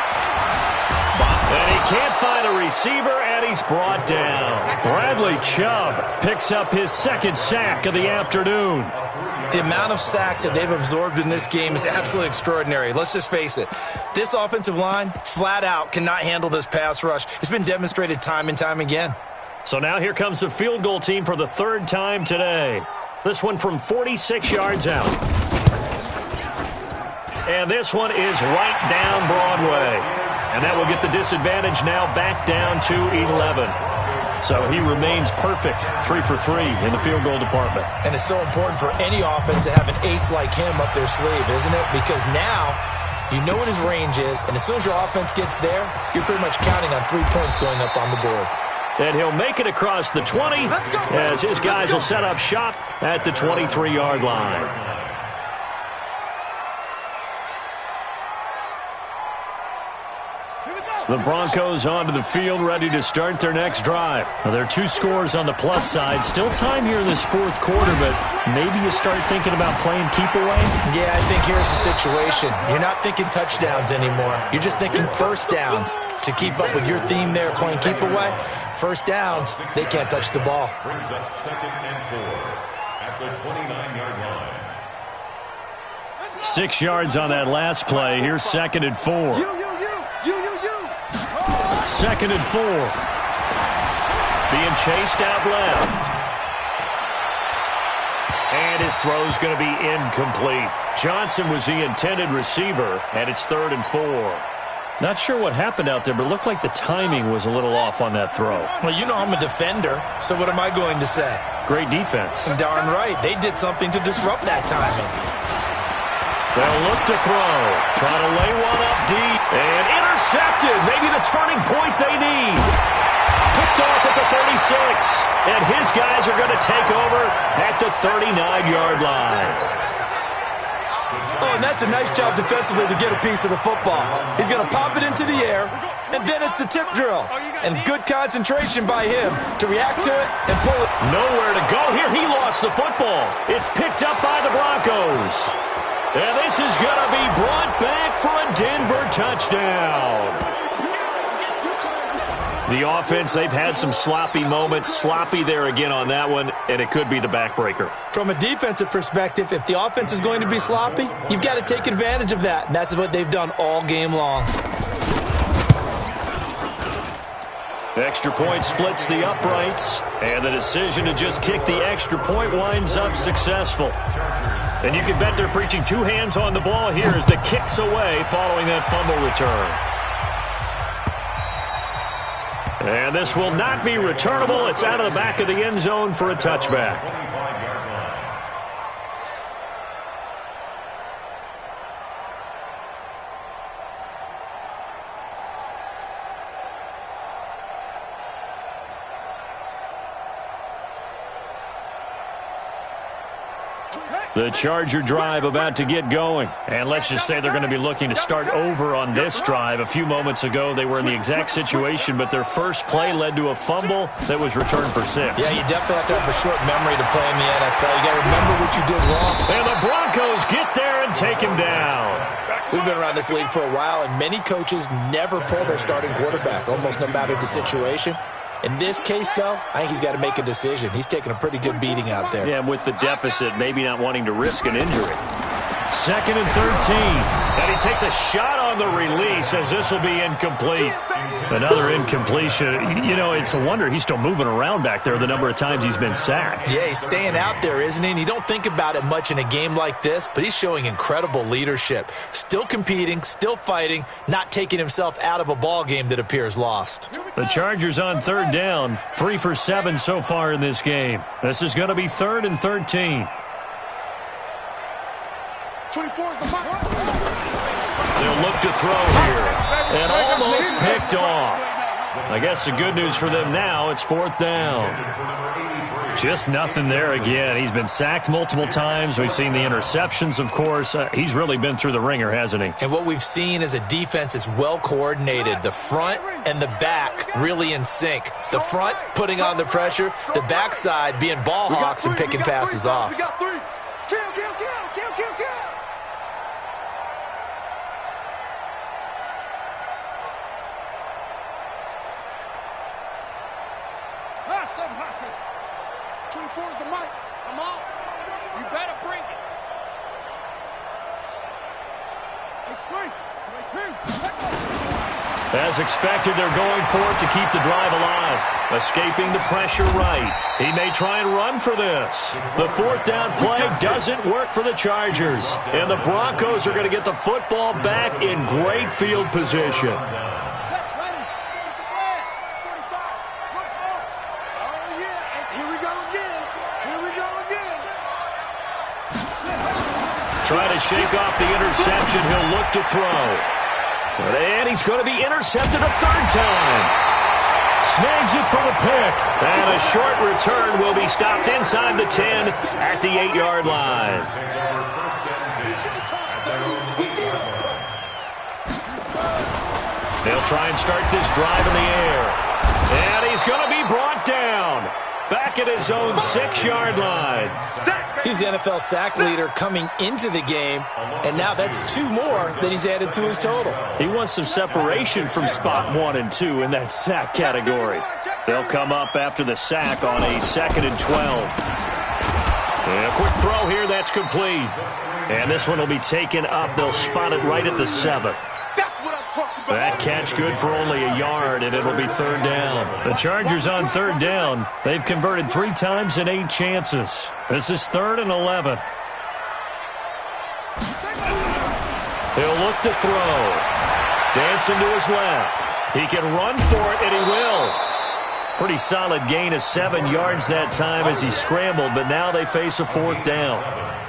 And he can't find a receiver, and he's brought down. Bradley Chubb picks up his 2nd sack of the afternoon. The amount of sacks that they've absorbed in this game is absolutely extraordinary. Let's just face it. This offensive line, flat out, cannot handle this pass rush. It's been demonstrated time and time again. So now here comes the field goal team for the 3rd time today. This one from 46 yards out. And this one is right down Broadway. And that will get the disadvantage now back down to 11. So he remains perfect, 3 for 3 in the field goal department. And it's so important for any offense to have an ace like him up their sleeve, isn't it? Because now you know what his range is, and as soon as your offense gets there, you're pretty much counting on 3 points going up on the board. And he'll make it across the 20 as his guys will set up shop at the 23-yard line. The Broncos onto the field, ready to start their next drive. Now, there are 2 scores on the plus side. Still time here in this 4th quarter, but maybe you start thinking about playing keep away? Yeah, I think here's the situation. You're not thinking touchdowns anymore. You're just thinking 1st downs. To keep up with your theme there, playing keep away, 1st downs, they can't touch the ball. Brings up 2nd and 4 at the 29-yard line. 6 yards on that last play. Here's 2nd and 4. 2nd and 4. Being chased out left. And his throw's going to be incomplete. Johnson was the intended receiver, and it's 3rd and 4. Not sure what happened out there, but it looked like the timing was a little off on that throw. Well, you know I'm a defender, so what am I going to say? Great defense. Darn right. They did something to disrupt that timing. They'll look to throw. Trying to lay one up deep. And intercepted. Maybe the turning point they need. Picked off at the 36. And his guys are going to take over at the 39-yard line. Oh, and that's a nice job defensively to get a piece of the football. He's going to pop it into the air, and then it's the tip drill. And good concentration by him to react to it and pull it. Nowhere to go here. He lost the football. It's picked up by the Broncos. And this is going to be brought back for a Denver touchdown. The offense, they've had some sloppy moments. Sloppy there again on that one, and it could be the backbreaker. From a defensive perspective, if the offense is going to be sloppy, you've got to take advantage of that, and that's what they've done all game long. Extra point splits the uprights, and the decision to just kick the extra point winds up successful. And you can bet they're preaching two hands on the ball here as the kick's away following that fumble return. And this will not be returnable. It's out of the back of the end zone for a touchback. The Charger drive about to get going. And let's just say they're going to be looking to start over on this drive. A few moments ago, they were in the exact situation, but their first play led to a fumble that was returned for 6. Yeah, you definitely have to have a short memory to play in the NFL. You got to remember what you did wrong. And the Broncos get there and take him down. We've been around this league for a while, and many coaches never pull their starting quarterback, almost no matter the situation. In this case, though, I think he's got to make a decision. He's taking a pretty good beating out there. Yeah, and with the deficit, maybe not wanting to risk an injury. 2nd and 13. And he takes a shot on the release as this will be incomplete. Another incompletion. You know, it's a wonder he's still moving around back there the number of times he's been sacked. Yeah, he's staying out there, isn't he? And you don't think about it much in a game like this, but he's showing incredible leadership. Still competing, still fighting, not taking himself out of a ball game that appears lost. The Chargers on 3rd down. 3 for 7 so far in this game. This is going to be 3rd and 13. 24 is the mark. They'll look to throw here. And almost picked off. I guess the good news for them now, it's 4th down. Just nothing there again. He's been sacked multiple times. We've seen the interceptions, of course. He's really been through the ringer, hasn't he? And what we've seen is a defense that's well coordinated. The front and the back really in sync. The front putting on the pressure. The backside being ball hawks and picking passes off. We got 3. Kill, kill, kill, kill, kill, kill. Hustle. 24 is the mic. Come on. You better bring it. It's 3. As expected, they're going for it to keep the drive alive. Escaping the pressure right. He may try and run for this. The 4th down play doesn't work for the Chargers. And the Broncos are going to get the football back in great field position. Trying to shake off the interception. He'll look to throw. And he's going to be intercepted a 3rd time. Snags it for the pick. And a short return will be stopped inside the 10 at the 8-yard line. They'll try and start this drive in the air. And he's going to be brought down. Back at his own 6-yard line. He's the NFL sack leader coming into the game, and now that's 2 more that he's added to his total. He wants some separation from spot 1 and 2 in that sack category. They'll come up after the sack on a 2nd and 12. And a quick throw here, that's complete. And this one will be taken up. They'll spot it right at the 7. That's what I'm talking about. That catch good for only a yard, and it'll be third down. The Chargers on third down. They've converted 3 times in 8 chances. This is 3rd and 11. He'll look to throw. Dancing to his left. He can run for it, and he will. Pretty solid gain of 7 yards that time as he scrambled, but now they face a 4th down.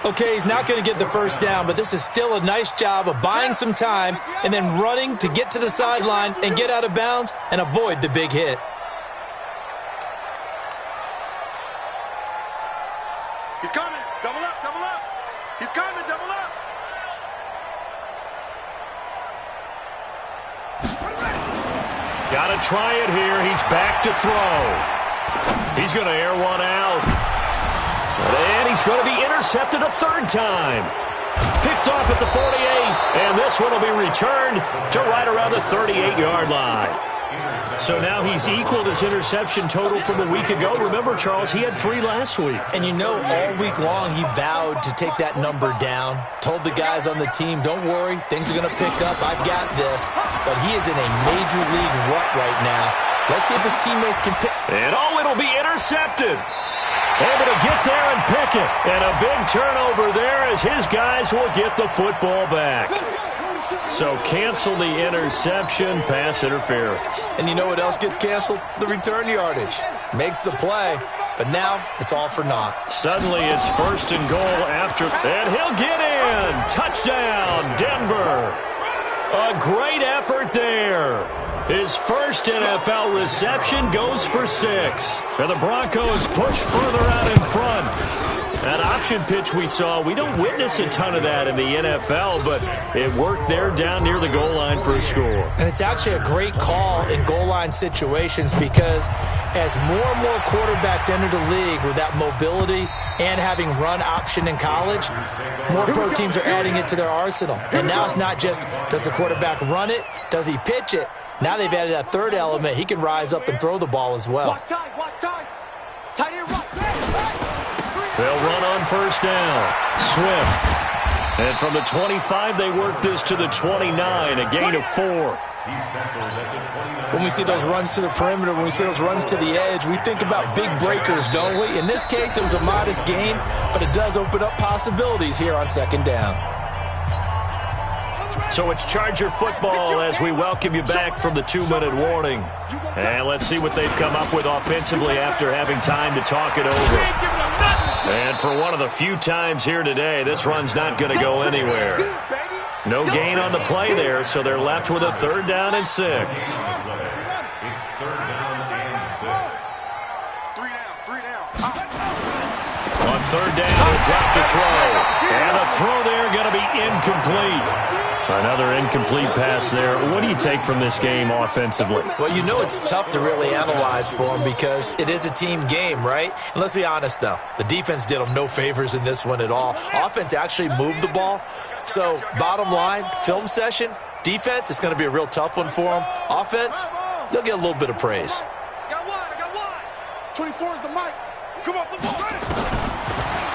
Okay, he's not going to get the first down, but this is still a nice job of buying some time and then running to get to the sideline and get out of bounds and avoid the big hit. He's coming. Double up, double up. He's coming, double up. Got to try it here. He's back to throw. He's going to air one out. And he's going to be intercepted a 3rd time. Picked off at the 48, and this one will be returned to right around the 38-yard line. So now he's equaled his interception total from a week ago. Remember, Charles, he had 3 last week. And you know, all week long he vowed to take that number down. Told the guys on the team, don't worry, things are going to pick up. I've got this. But he is in a major league rut right now. Let's see if his teammates can pick. And it'll be intercepted. Able to get there and pick it. And a big turnover there as his guys will get the football back. So cancel the interception, pass interference. And you know what else gets canceled? The return yardage. Makes the play, but now it's all for naught. Suddenly it's 1st and goal after. And he'll get in. Touchdown, Denver. A great effort there. His first NFL reception goes for 6. And the Broncos push further out in front. That option pitch we saw, we don't witness a ton of that in the NFL, but it worked there down near the goal line for a score. And it's actually a great call in goal line situations because as more and more quarterbacks enter the league with that mobility and having run option in college, more pro teams are adding it to their arsenal. And now it's not just does the quarterback run it, does he pitch it? Now they've added that 3rd element. He can rise up and throw the ball as well. Watch time, watch time. Tight end, right. They'll run on 1st down. Swift. And from the 25, they work this to the 29, a gain of 4. When we see those runs to the perimeter, when we see those runs to the edge, we think about big breakers, don't we? In this case, it was a modest gain, but it does open up possibilities here on 2nd down. So it's Charger football as we welcome you back from the 2-minute warning. And let's see what they've come up with offensively after having time to talk it over. And for one of the few times here today, this run's not going to go anywhere. No gain on the play there, so they're left with a 3rd down and 6. It's 3rd down and 6. 3 down. On 3rd down, he'll drop the throw. And the throw there going to be incomplete. Another incomplete pass there. What do you take from this game offensively? Well, you know it's tough to really analyze for them because it is a team game, right? And let's be honest, though. The defense did them no favors in this one at all. Offense actually moved the ball. So, bottom line, film session, defense, it's going to be a real tough one for them. Offense, they'll get a little bit of praise. I got one. 24 is the mic. Come on,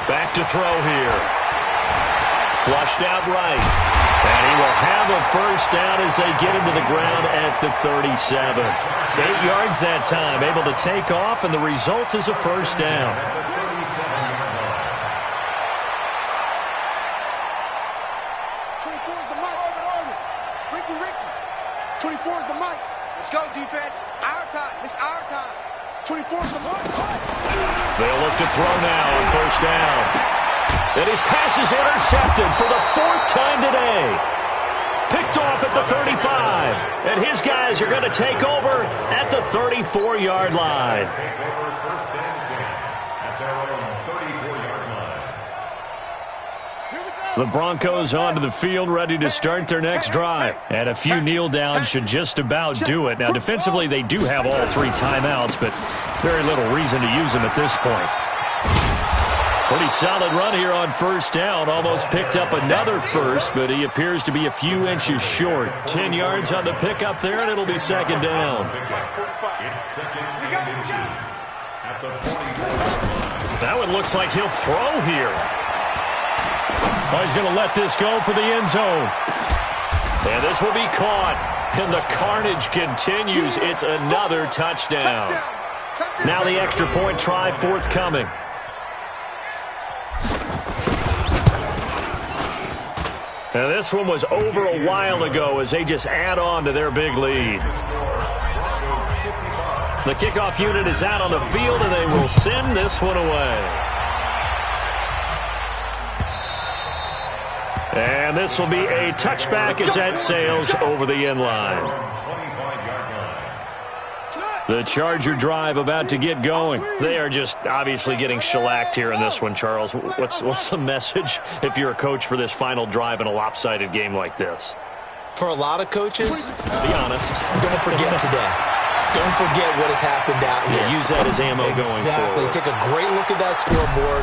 Back to throw here. Flushed out right. And he will have a 1st down as they get him to the ground at the 37. 8 yards that time, able to take off, and the result is a 1st down. 24 is the mic. 24 is the mic. Let's go, defense. Our time. It's our time. 24 is the mic. They'll look to throw now on 1st down. And his pass is intercepted for the 4th time today. Picked off at the 35. And his guys are going to take over at the 34-yard line. The Broncos onto the field, ready to start their next drive. And a few kneel downs should just about do it. Now, defensively, they do have all 3 timeouts, but very little reason to use them at this point. Pretty solid run here on 1st down. Almost picked up another first, but he appears to be a few inches short. 10 yards on the pickup there, and it'll be 2nd down. It's 2nd and inches at the 44. That one looks like he'll throw here. Oh, he's going to let this go for the end zone. And this will be caught. And the carnage continues. It's another touchdown. Now the extra point try forthcoming. And this one was over a while ago as they just add on to their big lead. The kickoff unit is out on the field, and they will send this one away. And this will be a touchback as that sails over the end line. The Charger drive about to get going. They are just obviously getting shellacked here in this one, Charles. What's the message if you're a coach for this final drive in a lopsided game like this? For a lot of coaches, be honest, don't forget today. Don't forget what has happened out here. Yeah, use that as ammo going forward. Exactly. Take a great look at that scoreboard.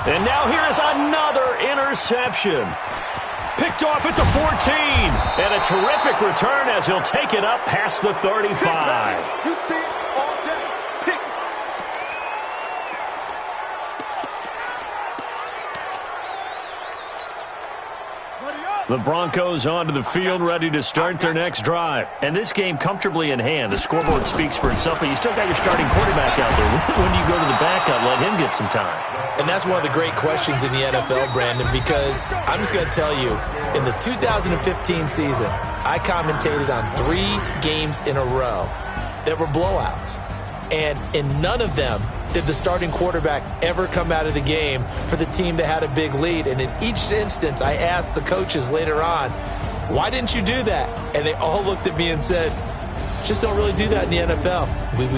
And now here is another interception. Picked off at the 14. And a terrific return as he'll take it up past the 35. You see it all day. Pick. The Broncos onto the field, ready to start their next drive. And this game comfortably in hand. The scoreboard speaks for itself, but you still got your starting quarterback out there. When do you go to the backup, let him get some time? And that's one of the great questions in the NFL, Brandon, because I'm just going to tell you, in the 2015 season, I commentated on 3 games in a row that were blowouts. And in none of them did the starting quarterback ever come out of the game for the team that had a big lead. And in each instance, I asked the coaches later on, why didn't you do that? And they all looked at me and said, just don't really do that in the NFL.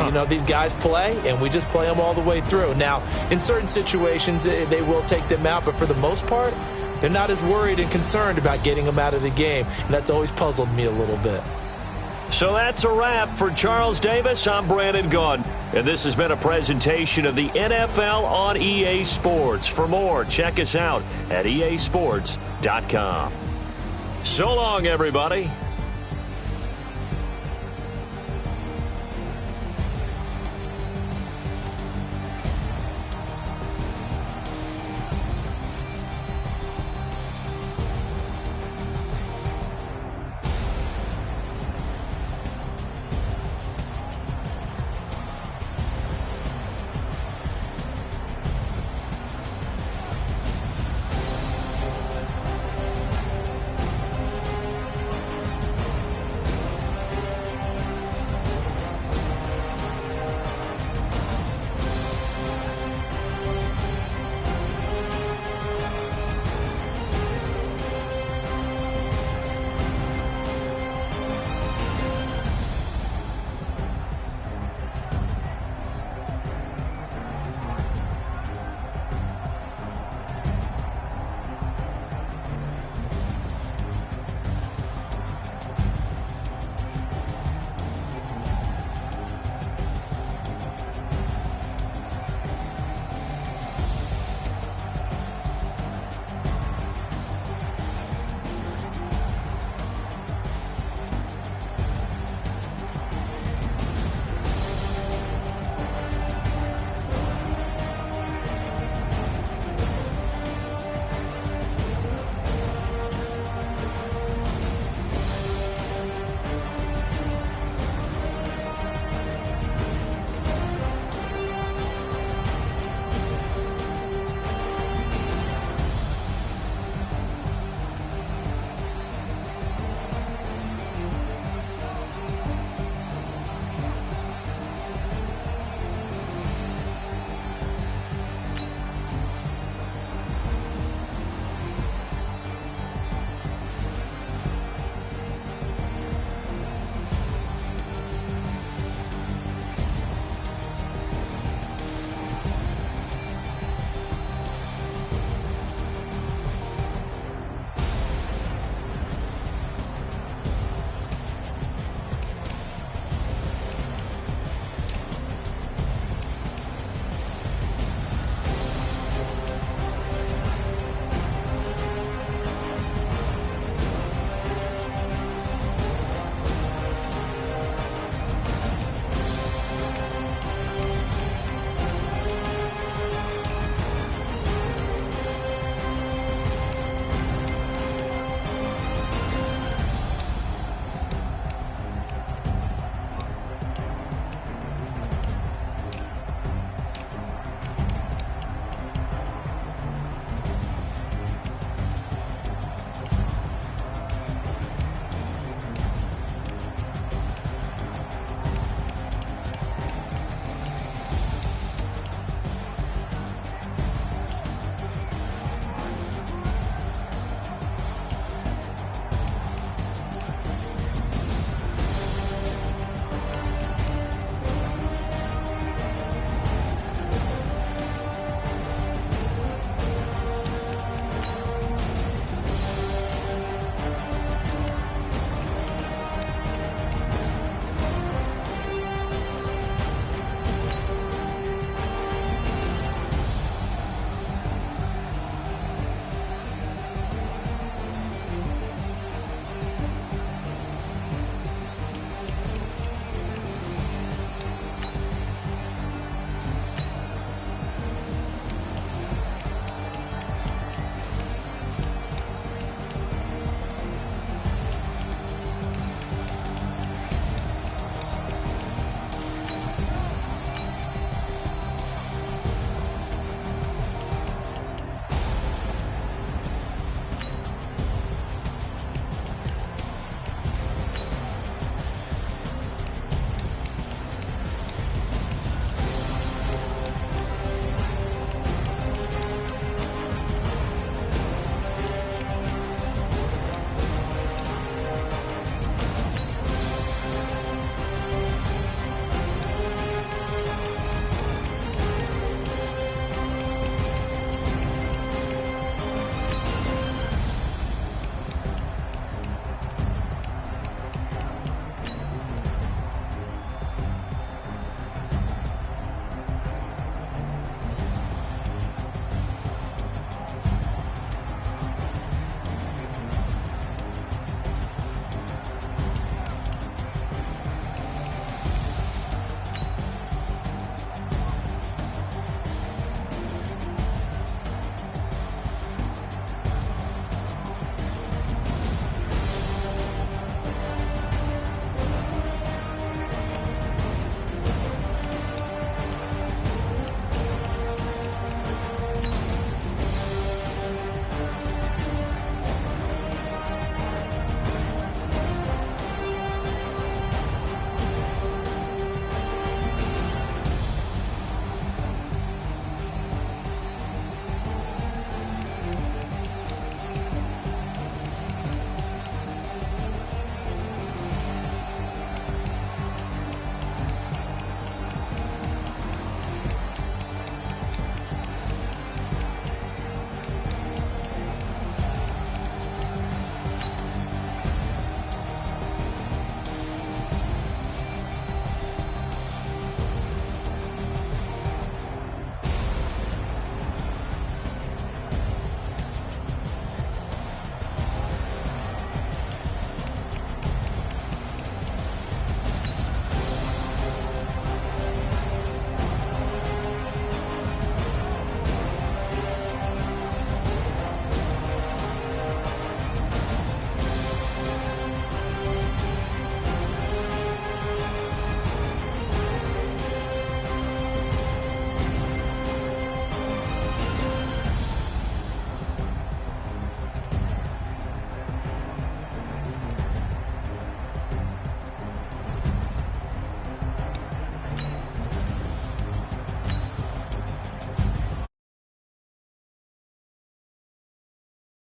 You know, these guys play, and we just play them all the way through. Now, in certain situations, they will take them out, but for the most part, they're not as worried and concerned about getting them out of the game, and that's always puzzled me a little bit. So that's a wrap for Charles Davis. I'm Brandon Gunn, and this has been a presentation of the NFL on EA Sports. For more, check us out at easports.com. So long, everybody.